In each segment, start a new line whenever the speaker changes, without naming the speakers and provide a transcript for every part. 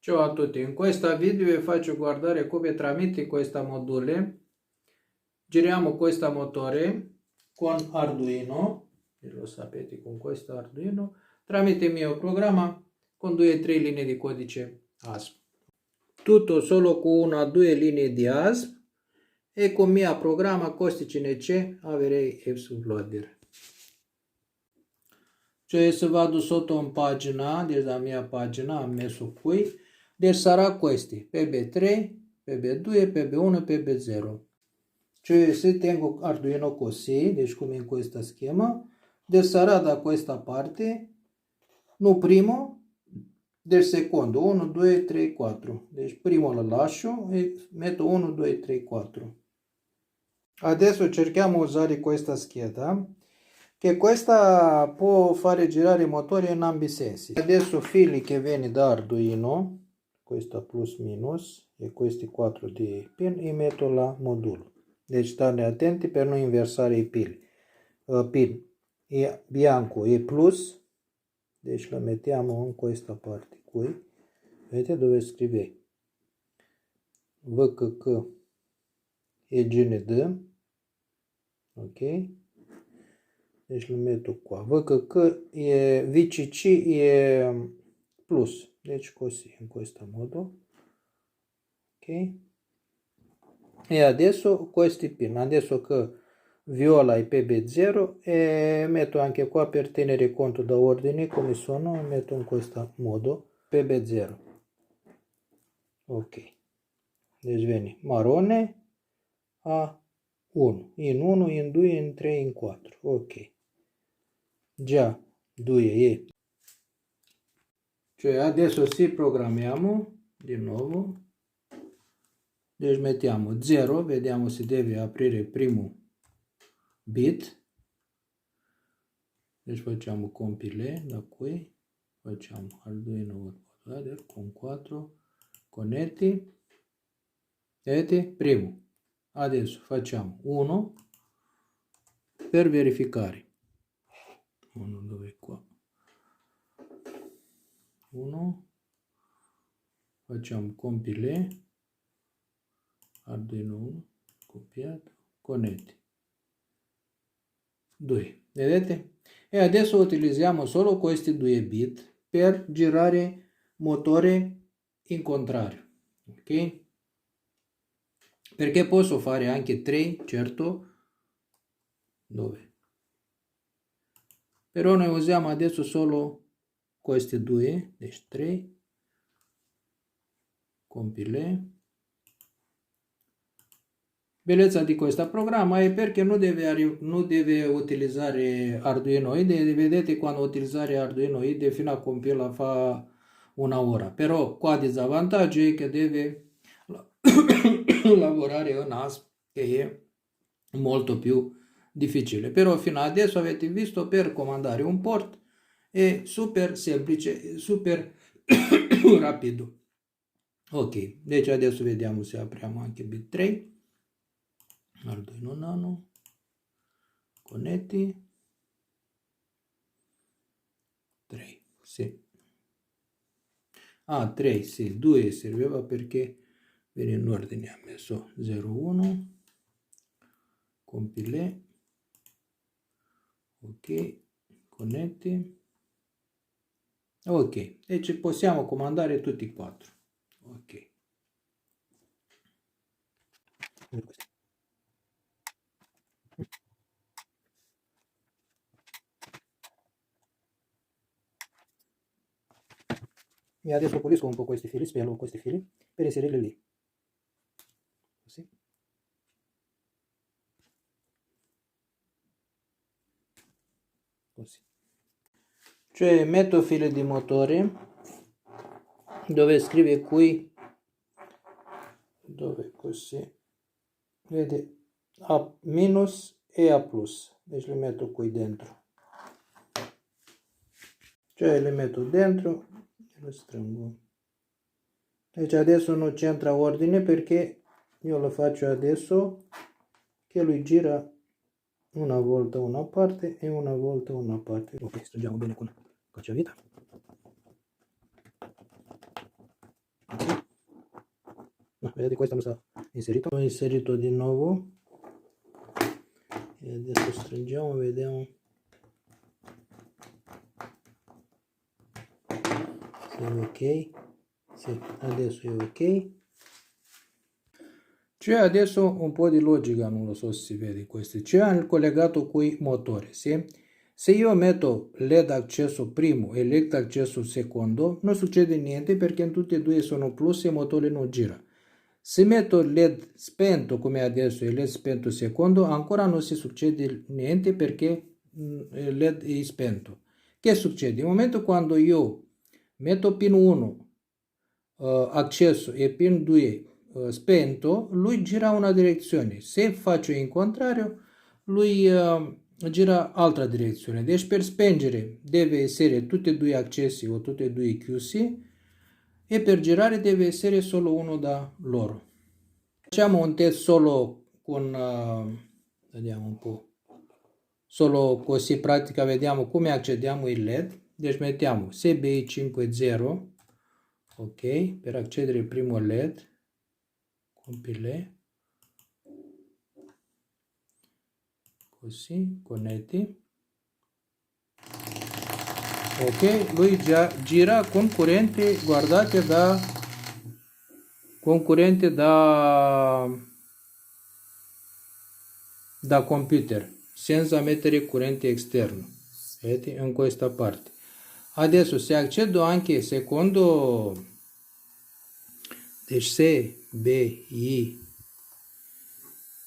Ciao a tutti, in questo video vi faccio guardare come tramite questo module giriamo questo motore con Arduino, e lo sapete con questo Arduino, tramite il mio programma con 2 o 3 linee di codice ASP. Tutto solo con una o 2 linee di ASP e con il mio programma CostiCNC avrei Uploader. Cioè se vado sotto in pagina, della mia pagina, ho messo qui, deci sarà questi, PB3, PB2, PB1 e PB0. Cioè se tengo Arduino così, deci come in questo schema, deci sarà da questa parte, no primo, del secondo, 1, 2, 3, 4. Deci primo lo lascio e metto 1, 2, 3, 4. Adesso cerchiamo di usare questa scheda, che questa può fare girare il motore in ambi sensi. Adesso fili che viene da Arduino, questa plus minus e questi 4 di pin, li metto la modulo. Deci state attenti per non inversare i pin. E bianco e plus, deci lo mettiamo in questa parte qui. Vedete dove scrive VKK e GND, ok? Deci îl metto qua. VKK e VCC e plus. Deci così, in questo modo. Ok? E adesso questi pin. Adesso che viola è PB0 e metto anche qua per tenere conto da ordine come sono, metto in questo modo PB0. Ok. Deci viene marrone a 1, in 1, in 2, in 3, in 4. Ok. Già 2 e cioè adesso si programmiamo di nuovo, deci mettiamo 0, vediamo se deve aprire il primo bit, deci facciamo compile da qui, facciamo Arduino Bootloader con 4 connetti, vedete primo, adesso facciamo 1 per verificare, 1 dove è qua, 1, facciamo compile, Arduino 1, copiato, connetti, 2, vedete? E adesso utilizziamo solo questi 2 bit per girare motore in contrario, ok? Perché posso fare anche 3, certo, dove? Però noi usiamo adesso solo questi 2, deci 3, compile. Bellezza di questo programma è perché non deve utilizzare Arduino IDE, vedete quando utilizzare Arduino IDE fino a compila fa una ora, però qua il disvantaggio è che deve lavorare in ASP che è molto più difficile, però fino adesso avete visto per comandare un port è super semplice, super rapido. Ok, deci adesso vediamo se apriamo anche bit 3. Arduino Nano, connetti, 3, sì. Ah, 3, sì, 2 serviva perché viene in ordine, ha messo 0, 1, compile, ok, connetti, ok, e ci possiamo comandare tutti e 4, ok. E adesso pulisco un po' questi fili, spelo questi fili per inserirli lì. Così. Così. Cioè metto fili di motore dove scrive qui, dove così, vede A minus e A plus, deci li metto qui dentro. Cioè li metto dentro e lo stringo. Deci adesso non c'entra ordine perché io lo faccio adesso che lui gira una volta una parte e una volta una parte. Ok, stringiamo bene con cacciavite. Vedete, questa nu s-a inserit-o. Am inserit-o din nou. Adesso stringiamo, vediamo se è ok. Sì, adesso è ok. C'è adesso un po' di logica, non lo so se si vede questo. C'è collegato con i motori, sì? Se io metto LED accesso primo e LED accesso secondo, non succede niente perché in tutti e due sono plus e il motore non gira. Se metto LED spento come adesso e LED spento secondo, ancora non si succede niente perché il LED è spento. Che succede? Nel momento quando io metto pin 1 accesso e pin 2 spento, lui gira una direzione. Se faccio in contrario, lui gira altra direzione. Deci per spengere deve essere tutti e due accessi o tutti e due chiusi e per girare deve essere solo uno da loro. Facciamo un test solo con, vediamo un po', solo così pratica, vediamo come accediamo il LED. Deci mettiamo SBI 50, ok, per accedere al primo LED, compile, così, connetti. Ok, lui già gira con corrente, guardate, con corrente da computer, senza mettere corrente esterno. Vedete, in questa parte. Adesso se accedo anche secondo, deci SBI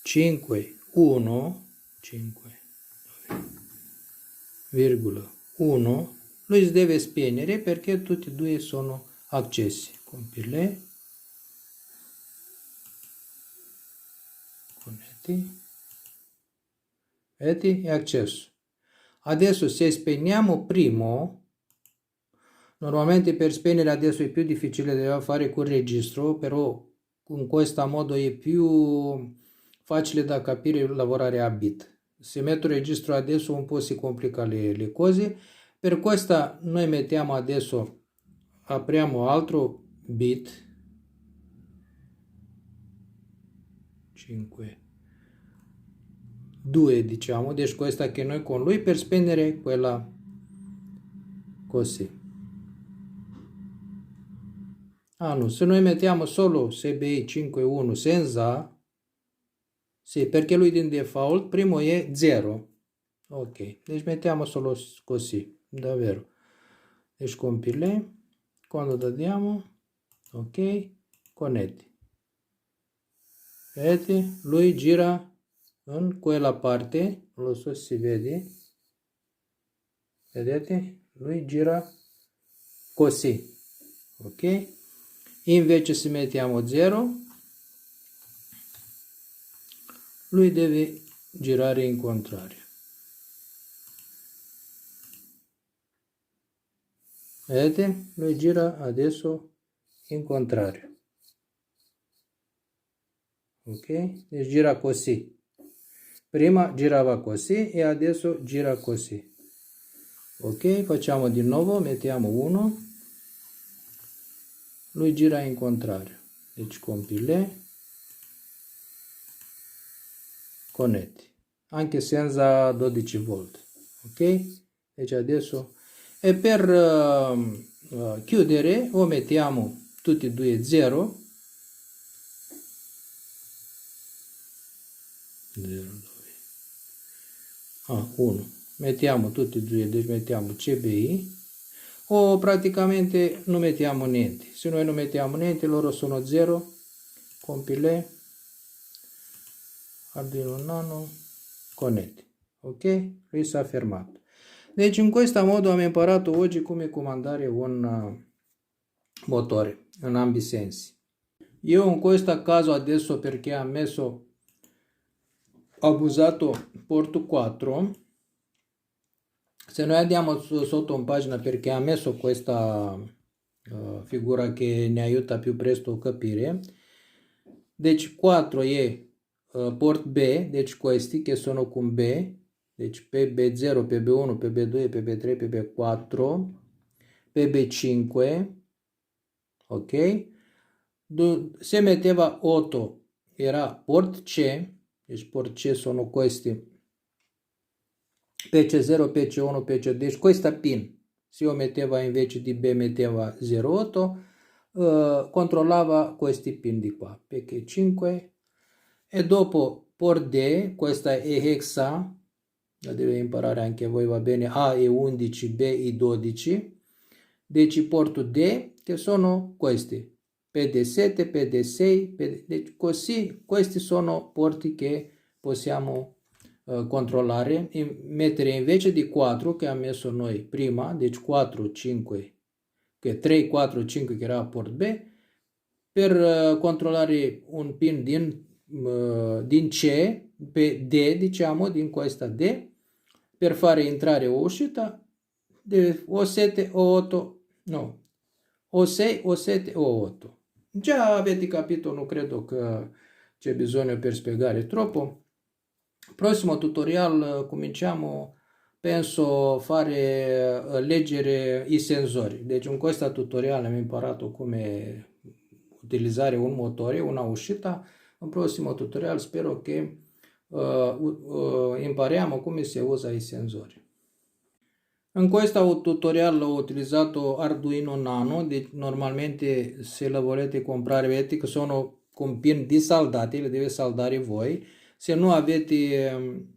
5,1, 5,1, lui si deve spegnere perché tutti e due sono accesi. Compile, connetti, vedete, è acceso. Adesso se spegniamo primo, normalmente per spegnere adesso è più difficile, deve fare con registro, però in questo modo è più facile da capire lavorare a bit. Se metto registro adesso un po' si complica le cose, per questo noi mettiamo adesso, apriamo altro bit, 5, 2 diciamo, deci questa che noi con lui per spegnere quella così. Ah no, se noi mettiamo solo SBI 5.1 senza, sì, perché lui din default primo è 0. Ok, deci mettiamo solo così, davvero. Deci compile, quando dadiamo, ok, connetti. Vedete, lui gira in quella parte, non lo so se si vede, vedete, lui gira così, ok? Invece se mettiamo 0, lui deve girare in contrario. Vedete? Lui gira adesso in contrario. Ok? Deci gira così. Prima girava così e adesso gira così. Ok? Facciamo di nuovo, mettiamo 1. Lui gira in contrario. Deci compile. Connetti. Anche senza 12 volt. Ok? Deci adesso... E per chiudere o mettiamo tutti e due 0. 0, 1. Mettiamo tutti e due, deci mettiamo CBI. O praticamente non mettiamo niente. Se noi non mettiamo niente, loro sono 0. Compile. Arduino Nano. Connetti. Ok? Lui si è fermato. Deci in questo modo am imparato oggi come comandare un motore in ambi sensi. Io in questo caso adesso perché ho messo abusato porto 4, se noi andiamo sotto in pagina perché ha messo questa figura che ne aiuta più presto a capire, deci 4 è port B, deci questi che sono con B, deci PB0, PB1, PB2, PB3, PB4, PB5, ok? se metteva 8 era port C, deci port C sono questi PC0, PC1, PC2, deci questa pin, se io metteva invece di B metteva 08, controllava questi pin di qua, PC5, e dopo port D, questa è hexa, la deve imparare anche voi, va bene, A e 11, B e 12, deci portul D, che sono questi, PD7, PD6, deci così, questi sono porti che possiamo controllare, mettere invece di 4 che am messo noi prima, deci 4, 5, che 3, 4, 5 che era port B, per controllare un pin din C pe D, diciamo, din questa D, per fare entrare o uscita, o 7 o 8, no, o 6 o 7 o 8. Già avete capito, non credo che c'è bisogno per spiegare troppo. Prossimo tutorial cominciamo, penso, fare leggere i sensori. Deci in questo tutorial am imparato come utilizzare un motore, una uscita. In prossimo tutorial spero che impariamo come si usa i sensori. In questo tutorial ho utilizzato Arduino Nano, normalmente se la volete comprare vedete che sono con pin disaldati, le deve saldare voi. Se non avete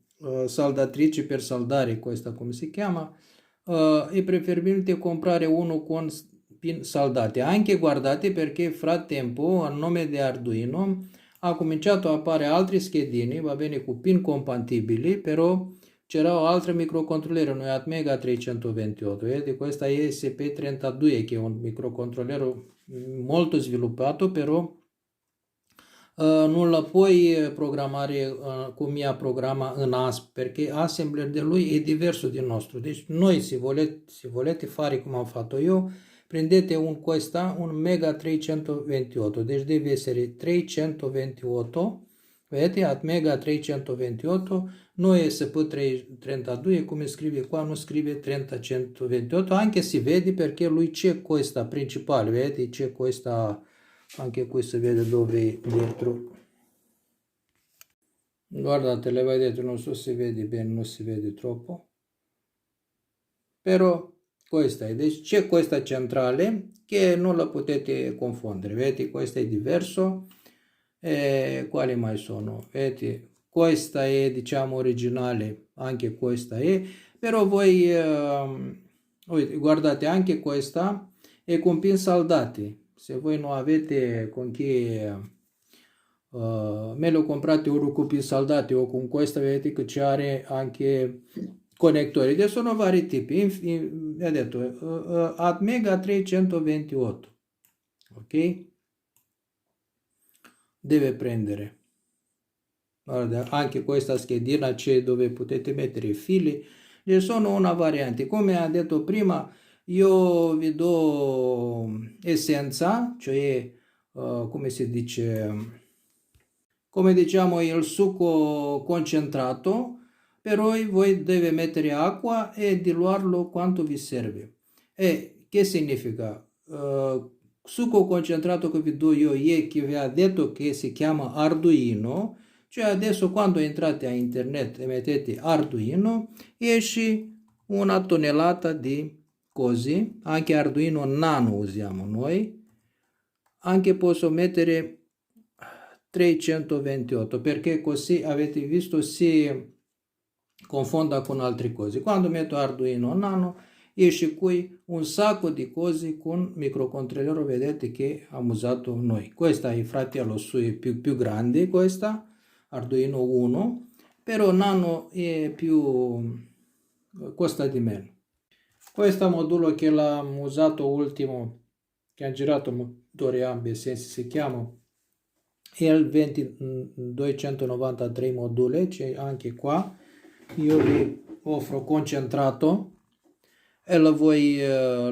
saldatrici per saldare, questa come si chiama, è preferibile comprare uno con pin saldati. Anche guardate perché frattempo, a nome di Arduino, ha cominciato a apparire altri schedini, va bene, con pin compatibili, però c'era altro microcontrollero, noi Atmega 328, vedete, questa è ESP32, che è un microcontrollero molto sviluppato, però non la puoi programmare come a programma în ASP, perché assembler de lui è diverso del nostro. Deci noi, se volete fare come am fatto io, prendete un Mega 328, deci deve essere 328, vedete, Atmega 328, noi ESP32, come scrive qua, non scrive 328, anche se vede perché lui c'è questa principale, vedete, c'è questa, anche qui si vede dove è dentro. Guardate, le vedete, non so se vede bene, non si vede troppo, però questa è, deci c'è questa centrale che non la potete confondere, vedete, questo è diverso. E quali mai sono? Vedete, questa è, diciamo, originale, anche questa è, però voi guardate, anche questa è con pin saldati. Se voi non avete con chi, meglio comprate uno con pin saldati, o con questa vedete che c'è anche conettori. Deci sono vari tipi. Ha detto Atmega 328, ok? Deve prendere. Guarda, anche questa schedina c'è dove potete mettere i fili. Ne sono una variante. Come ha detto prima, io vi do essenza, cioè come si dice, come diciamo il succo concentrato, però voi deve mettere acqua e diluarlo quanto vi serve. E che significa? Succo concentrato che vi do io è che vi ha detto che si chiama Arduino, cioè adesso quando entrate a internet e mettete Arduino esce una tonnellata di cose, anche Arduino Nano usiamo noi, anche posso mettere 328 perché così avete visto si confonda con altre cose. Quando metto Arduino Nano esce qui un sacco di cose con microcontrollero, vedete che abbiamo usato noi. Questa è fratello suo più grande, questa Arduino 1, però Nano è più, costa di meno. Questo modulo che l'ho usato ultimo, che ha girato motore ambi sensi, si chiama EL293 module, c'è anche qua. Io vi offro concentrato e lo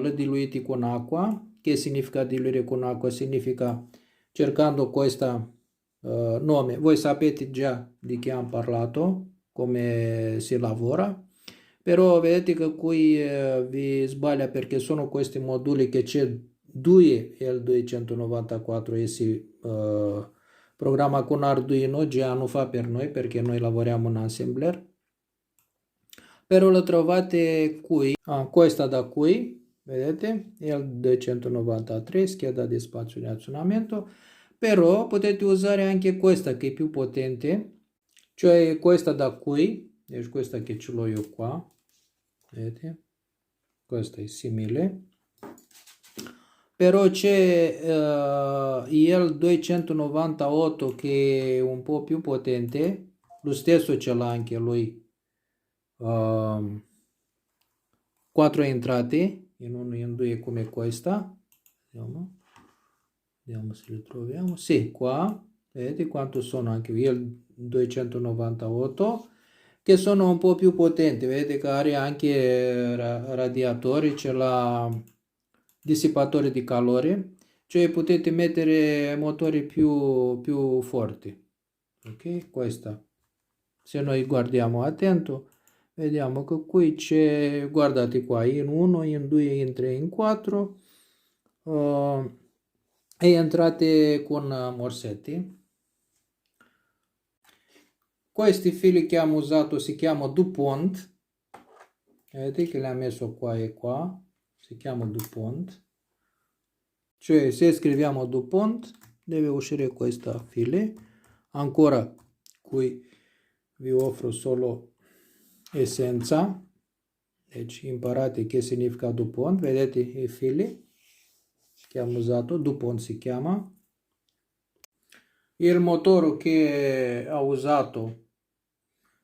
diluite con acqua. Che significa diluire con acqua? Significa cercando questo nome. Voi sapete già di che hanno parlato, come si lavora, però vedete che qui vi sbaglia perché sono questi moduli che c'è 2 L294 esse programma con Arduino già non fa per noi perché noi lavoriamo in assembler. Però lo trovate qui, questa da qui, vedete, L293, scheda di spazio di azionamento, però potete usare anche questa che è più potente, cioè questa da qui, deci questa che ce l'ho io qua, vedete, questa è simile, però c'è il 298 che è un po' più potente, lo stesso ce l'ha anche lui, 4 entrate, in 1 e in 2 come questa, vediamo se le troviamo, sì, qua, vedete quanto sono anche il 298, che sono un po' più potenti, vedete che ha anche radiatori, c'è la dissipatore di calore, cioè potete mettere motori più forti, ok? Questa, se noi guardiamo attento, vediamo che qui c'è, guardate qua, in 1, in 2, in 3, in 4, e entrate con morsetti. Questi fili che abbiamo usato si chiamano DuPont, vedete che le ho messo qua e qua, si chiama DuPont, cioè se scriviamo DuPont deve uscire questa file. Ancora qui vi offro solo essenza, deci imparate che significa DuPont, vedete i fili che abbiamo usato, DuPont si chiama. Il motore che ho usato,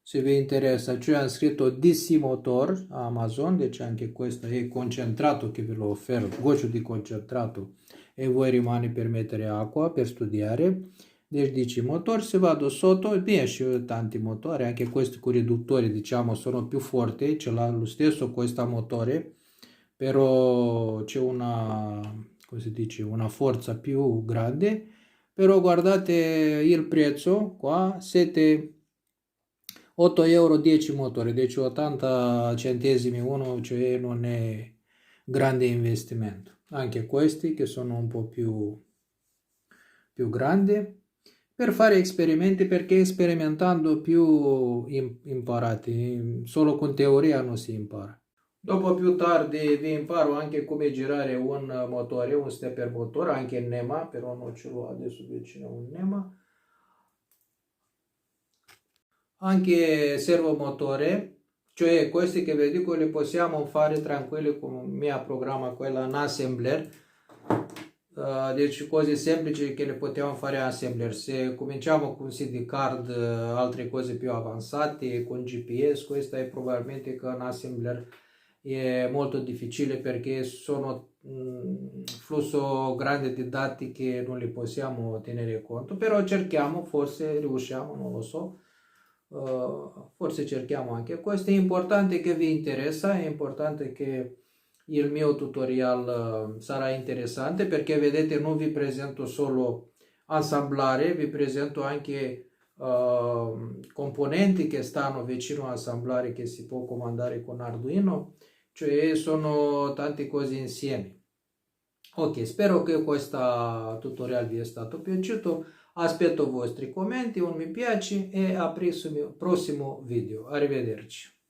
se vi interessa, cioè ho scritto DC Motor a Amazon, deci anche questo è concentrato che ve lo offro, goccio di concentrato, e voi rimane per mettere acqua per studiare. Deci DC Motor, se vado sotto, bine, și tanti motori, anche questi con riduttori, diciamo, sono più forti, ce l'ha lo stesso questo motore, però c'è una, come si dice, una forza più grande, però guardate il prezzo qua, 8 euro 10 motori, deci 80 centesimi uno, cioè non è grande investimento. Anche questi che sono un po' più grandi, per fare esperimenti, perché sperimentando più imparate, solo con teoria non si impara. Dopo più tardi vi imparo anche come girare un motore, un stepper motor, anche in NEMA, però non ce l'ho adesso vicino un NEMA. Anche servomotore, cioè questi che vi dico li possiamo fare tranquilli con il mio programma, quella in assembler. Deci cose semplici che le potevamo fare assembler. Se cominciamo con CD card, altre cose più avanzate, con GPS, questa è probabilmente che in assembler è molto difficile perché sono flusso grande di dati che non li possiamo tenere conto, però cerchiamo, forse riusciamo, non lo so. Forse cerchiamo anche questo. È importante che vi interessa, è importante che il mio tutorial sarà interessante, perché vedete non vi presento solo assemblare, vi presento anche componenti che stanno vicino a assemblare, che si può comandare con Arduino, cioè sono tante cose insieme. Ok, spero che questo tutorial vi è stato piaciuto. Aspetto i vostri commenti, un mi piace e a prossimo video. Arrivederci.